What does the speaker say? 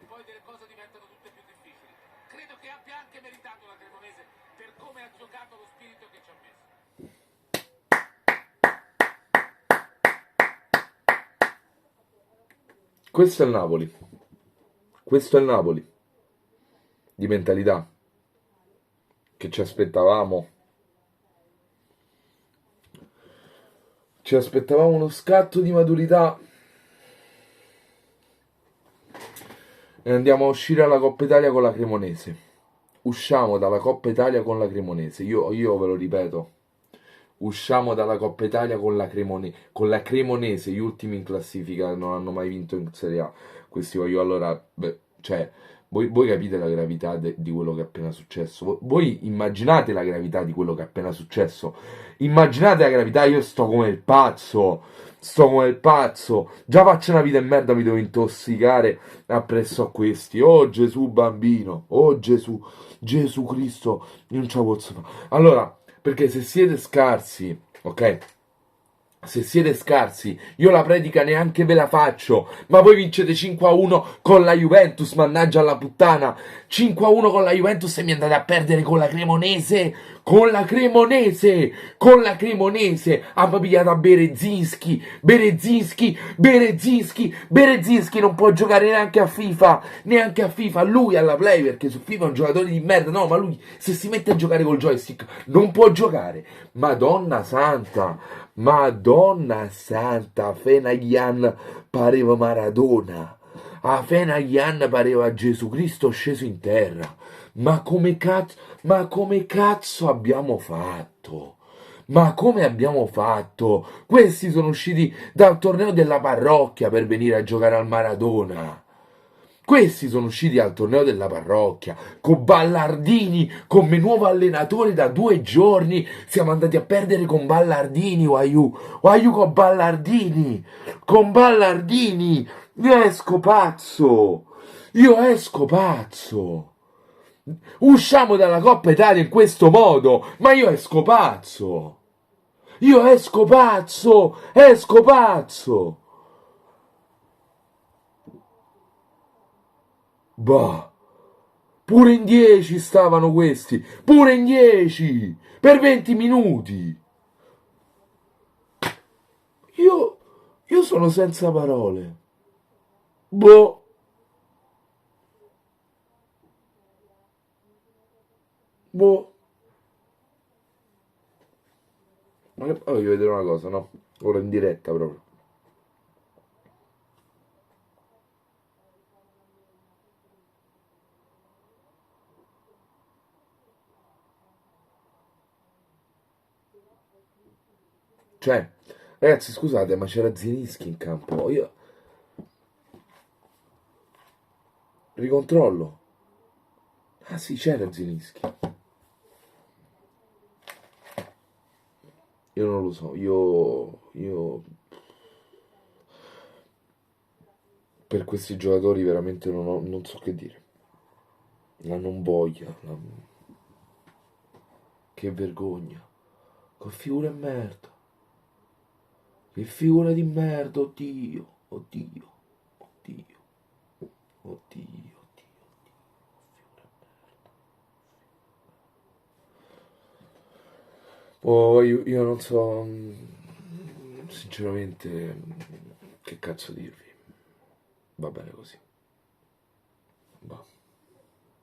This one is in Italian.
poi delle cose diventano tutte più difficili. Credo che abbia anche meritato la Cremonese per come ha giocato, lo spirito che ci ha messo. Questo è il Napoli. Questo è il Napoli. Di mentalità. Che ci aspettavamo. Ci aspettavamo uno scatto di maturità. E andiamo a uscire alla Coppa Italia con la Cremonese. Usciamo dalla Coppa Italia con la Cremonese. Io ve lo ripeto. Usciamo dalla Coppa Italia con la Cremonese, gli ultimi in classifica non hanno mai vinto in Serie A. Questi voglio allora, cioè, voi capite la gravità di quello che è appena successo? Voi immaginate la gravità di quello che è appena successo? Immaginate la gravità, io sto come il pazzo, già faccio una vita in merda, mi devo intossicare appresso a questi. Oh Gesù bambino, oh Gesù, Gesù Cristo, io non ce la posso fare. Allora, perché se siete scarsi, ok? Se siete scarsi, io la predica neanche ve la faccio, ma voi vincete 5-1 con la Juventus, mannaggia alla puttana, 5-1 con la Juventus e mi andate a perdere con la Cremonese, hanno pigliato a Berezinski, non può giocare neanche a FIFA, lui alla Play, perché su FIFA è un giocatore di merda, no, ma lui se si mette a giocare col joystick non può giocare, Madonna santa, Fenaglian pareva Maradona. A Fenaglian pareva Gesù Cristo sceso in terra. Ma come cazzo abbiamo fatto? Ma come abbiamo fatto? Questi sono usciti dal torneo della parrocchia per venire a giocare al Maradona. Questi sono usciti al torneo della parrocchia con Ballardini come nuovo allenatore da 2 giorni. Siamo andati a perdere con Ballardini, Waiu con Ballardini, Io esco pazzo. Usciamo dalla Coppa Italia in questo modo, ma io esco pazzo. Esco pazzo. Bah, pure in 10 stavano questi, pure in 10, per 20 minuti. Io sono senza parole. Boh. Boh. Voglio vedere una cosa, no? Ora in diretta proprio. Cioè, ragazzi, scusate, ma c'era Zielinski in campo. Io ricontrollo. Ah sì, c'era Zielinski. Io non lo so, io per questi giocatori veramente non so che dire. La non voglia, che vergogna. Che figura di merda. Che figura di merda, oddio, oddio, oddio, oddio. Oh, io non so, sinceramente, che cazzo dirvi. Va bene così.